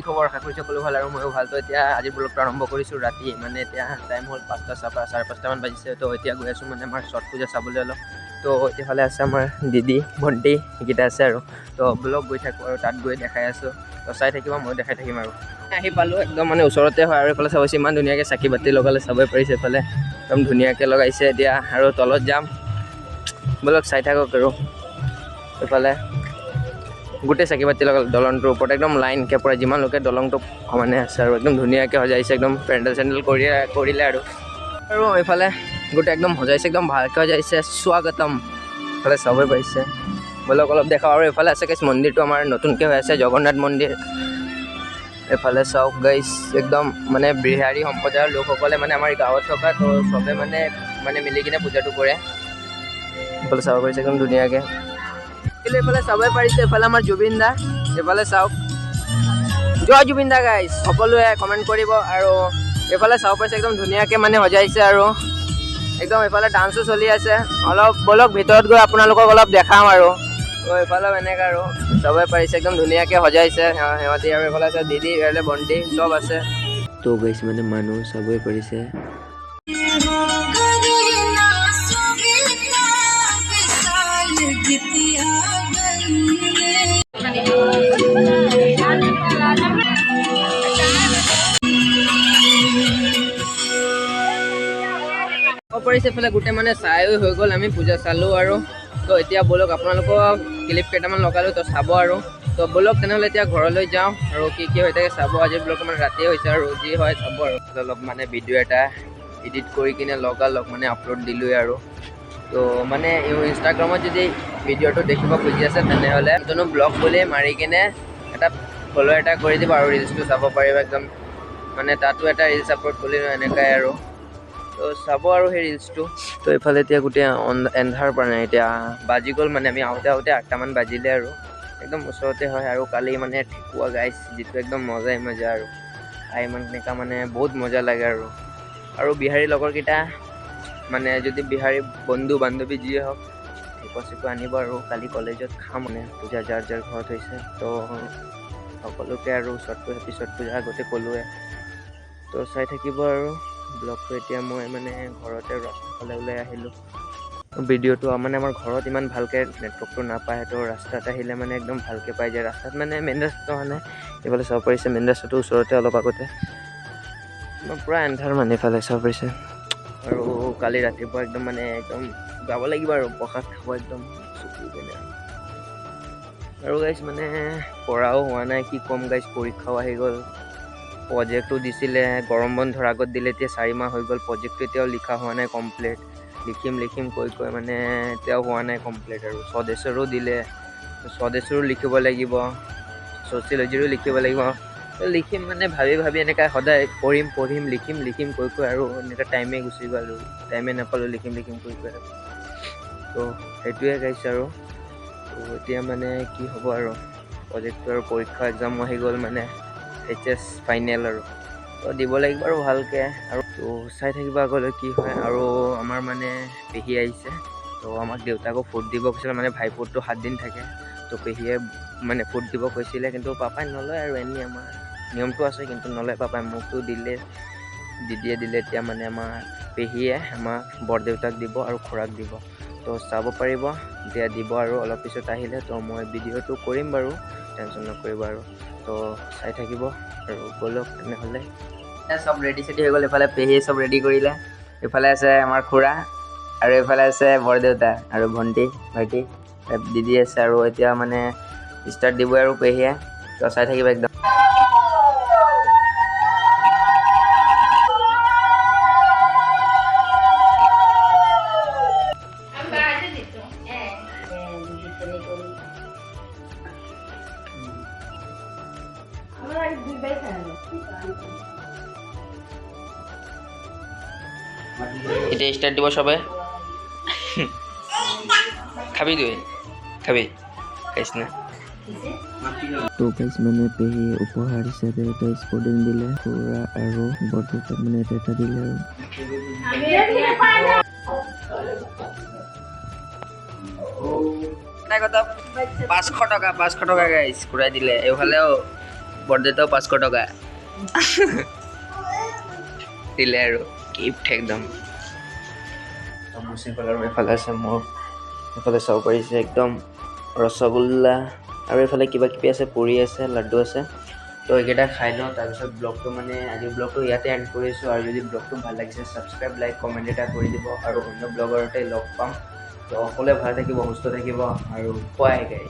কি খবৰ? আশা কৰিছোঁ সকলো ভাল আৰু ময়ো ভাল। তো এতিয়া আজিৰ ব্লগটো আৰম্ভ কৰিছোঁ ৰাতি, মানে এতিয়া টাইম হ'ল 5টা 5:30মান বাজিছে। তো এতিয়া গৈ আছোঁ মানে আমাৰ ছট পূজা চাবলৈ অলপ। তো এতিয়াফালে আছে আমাৰ দিদি ভণ্টি এইকেইটা আছে আৰু। তো ব্লগ গৈ থাকোঁ আৰু তাত গৈ দেখাই আছোঁ। তো চাই থাকিব, মই দেখাই থাকিম আৰু। আহি পালোঁ, একদম মানে ওচৰতে হয় আৰু এইফালে চাবচোন ইমান ধুনীয়াকৈ চাকি বাতি লগালে, চাবই পাৰিছে এইফালে একদম ধুনীয়াকৈ লগাইছে। এতিয়া আৰু তলত যাম, ব্লগ চাই থাকক আৰু। এইফালে গোটেই চাকি বাতি লগালে দলংটোৰ ওপৰত, একদম লাইনকৈ পৰা যিমানলৈকে দলংটো সমানে আছে আৰু একদম ধুনীয়াকৈ সজাইছে, একদম পেণ্ডেল চেণ্ডেল কৰিলে আৰু এইফালে গোটেই একদম সজাইছে, একদম ভালকৈ সজাইছে। স্বাগতম এইফালে চাবই পাৰিছে, ব্লগ অলপ দেখাওঁ। আৰু এইফালে আছে গাইছ মন্দিৰটো আমাৰ নতুনকৈ হৈ আছে, জগন্নাথ মন্দিৰ। এইফালে চাওক গাইছ, একদম মানে বিহাৰী সম্প্ৰদায়ৰ লোকসকলে মানে আমাৰ গাঁৱত থকা, তো চবে মানে মিলি কিনে পূজাটো কৰে। এইফালে চাব পাৰিছে একদম ধুনীয়াকৈ। এইফালে চাবই পাৰিছে, এইফালে আমাৰ জুবিন দা, এইফালে চাওক, জয় জুবিন দা গাইছ, সকলোৱে কমেণ্ট কৰিব। আৰু এইফালে চাব পাৰিছে একদম ধুনীয়াকৈ মানে সজাইছে আৰু একদম এইফালে ডান্সো চলি আছে। অলপ বলক ভিতৰত গৈ আপোনালোকক অলপ দেখাম আৰু। তো এইফালেও এনেকৈ আৰু চাবই পাৰিছে একদম ধুনীয়াকৈ সজাইছে সিহঁতি। আৰু এইফালে আছে দিদি, এইফালে ভণ্টি, চব আছে। তো গাইছ মানে মানুহ চাবই পাৰিছে। পৰিছে এইফালে গোটেই মানে চাইও হৈ গ'ল, আমি পূজা চালোঁ আৰু। তো এতিয়া বলক আপোনালোকক ক্লিপ কেইটামান লগালোঁ, তো চাব আৰু। তো বলক তেনেহ'লে এতিয়া ঘৰলৈ যাওঁ আৰু কি কি হৈ থাকে চাব। আজিৰ ব্লগটো মানে ৰাতিয়ে হৈছে আৰু যি হয় চাব আৰু। অলপ মানে ভিডিঅ' এটা এডিট কৰি কিনে লগালগ মানে আপলোড দিলোঁৱে আৰু। তো মানে ইনষ্টাগ্ৰামত যদি ভিডিঅ'টো দেখিব খুজি আছে তেনেহ'লে যোনো ব্লগ বুলি মাৰি কিনে এটা ফ'ল' এটা কৰি দিব আৰু ৰিলচটো চাব পাৰিব একদম। মানে তাতো এটা ৰিলচ আপলোড কৰিলোঁ এনেকুৱাই আৰু। তো চাব আৰু সেই ৰিলচটো। তো এইফালে এতিয়া গোটেই এন্ধাৰ পৰা নাই, এতিয়া বাজি গ'ল মানে আমি আহোঁতে 8টামান বাজিলে আৰু। একদম ওচৰতে হয় আৰু কালি মানে ঠেকুৱা গাইছ, যিটো একদম মজা আৰু খাই মানে তেনেকুৱা মানে বহুত মজা লাগে আৰু বিহাৰী লগৰকেইটা মানে যদি বিহাৰী বন্ধু বান্ধৱী যিয়ে হওক ঠেকুৱা আনিব আৰু কালি কলেজত খাম মানে পূজা যাৰ যাৰ ঘৰত হৈছে। তো সকলোকে আৰু ছট পূজা আগতে ক'লোৱে। তো চাই থাকিব আৰু ব্লগটো। এতিয়া মই মানে ঘৰতে ৰাস্তাফালে ওলাই আহিলোঁ। ভিডিঅ'টো মানে আমাৰ ঘৰত ইমান ভালকৈ নেটৱৰ্কটো নাপায়, তো ৰাস্তাত আহিলে মানে একদম ভালকৈ পাই যায়। ৰাস্তাত মানে মেইন ৰাস্তাটো মানে এইফালে চাব পাৰিছে, মেইন ৰাস্তাটো ওচৰতে অলপ আগতে পূৰা এন্ধাৰ মানে এইফালে চাব পাৰিছে। আৰু কালি ৰাতিপুৱা একদম মানে একদম যাব লাগিব আৰু প্ৰসাদ খাব একদম চুটি কিনে। আৰু গাইছ মানে পঢ়াও হোৱা নাই, কি ক'ম গাইছ, পৰীক্ষাও আহি গ'ল। প্ৰজেক্টটো দিছিলে গৰম বন্ধৰ আগত দিলে, এতিয়া 4 মাহ হৈ গ'ল। প্ৰজেক্টটো এতিয়াও লিখা হোৱা নাই কমপ্লিট। লিখিম কৈ মানে এতিয়াও হোৱা নাই কমপ্লিট। আৰু স্বদেশৰো দিলে, স্বদেশৰো লিখিব লাগিব, ছ'চিয়লজিৰো লিখিব লাগিব। লিখিম মানে ভাবি এনেকৈ সদায় পঢ়িম লিখিম কৈ আৰু এনেকৈ টাইমে গুচি গ'ল আৰু টাইমে নাপালোঁ লিখিম কৈ আৰু। তো সেইটোৱে গাইছে আৰু। তো এতিয়া মানে কি হ'ব আৰু প্ৰজেক্টটো আৰু পৰীক্ষা এক্সামো আহি গ'ল, মানে HS ফাইনেল আৰু। তো দিব লাগিব আৰু ভালকৈ আৰু। তো চাই থাকিব আগলৈ কি হয়। আৰু আমাৰ মানে পেহী আহিছে, তো আমাক দেউতাকো ফুট দিব কৈছিলে, মানে ভাইফোঁটটো 7 দিন থাকে। তো পেহীয়ে মানে ফুট দিব কৈছিলে, কিন্তু পাপাই নলয় আৰু এনেই আমাৰ নিয়মটো আছে, কিন্তু নলয় পাপাই। মোকতো দিদিয়ে দিলে। এতিয়া মানে আমাৰ পেহীয়ে আমাক বৰদেউতাক দিব আৰু খুৰাক দিব। তো চাব পাৰিব এতিয়া দিব আৰু অলপ পিছত আহিলে। তো মই ভিডিঅ'টো কৰিম বাৰু, টেনশ্যন নকৰিব আৰু। তো চাই থাকিব আৰু ব'লক তেনেহ'লে। চব ৰেডি চেডি হৈ গ'ল, এইফালে পেহীয়ে চব ৰেডি কৰিলে। এইফালে আছে আমাৰ খুৰা, আৰু এইফালে আছে বৰদেউতা আৰু ভণ্টি ভাইটি দিদি আছে। আৰু এতিয়া মানে ষ্টাৰ্ট দিবই আৰু পেহীয়ে। তো চাই থাকিব একদম। এতিয়া ষ্টাৰ্ট দিব সবে। খাবি তুই খাবি খাইছ না। তো গাইছ মানে পেহী উপহাৰ হিচাপে এটা স্পৰ্টিং দিলে, খুৰা আৰু বৰদেউতাক মানে এটা দিলে আৰু। 500 টকা গাইছ ঘূৰাই দিলে। এইফালেও বৰদেউতাও 500 টকা দিলে আৰু গিফ্ট একদম মুচি গ'ল। আৰু এইফালে আছে মোৰ, এইফালে চাব পাৰিছে একদম ৰসগোল্লা, আৰু এইফালে কিবা কিবি আছে, পুৰি আছে, লাড্ডু আছে। তো এইকেইটা খাই লওঁ, তাৰপিছত ব্লগটো মানে আজিৰ ব্লগটো ইয়াতে এণ্ড কৰিছোঁ। আৰু যদি ব্লগটো ভাল লাগিছে ছাবস্ক্ৰাইব, লাইক, কমেণ্ট এটা কৰি দিব। আৰু অন্য ব্লগৰতে লগ পাম। তো সকলোৱে ভাল থাকিব, সুস্থ থাকিব, আৰু খোৱাই গাই।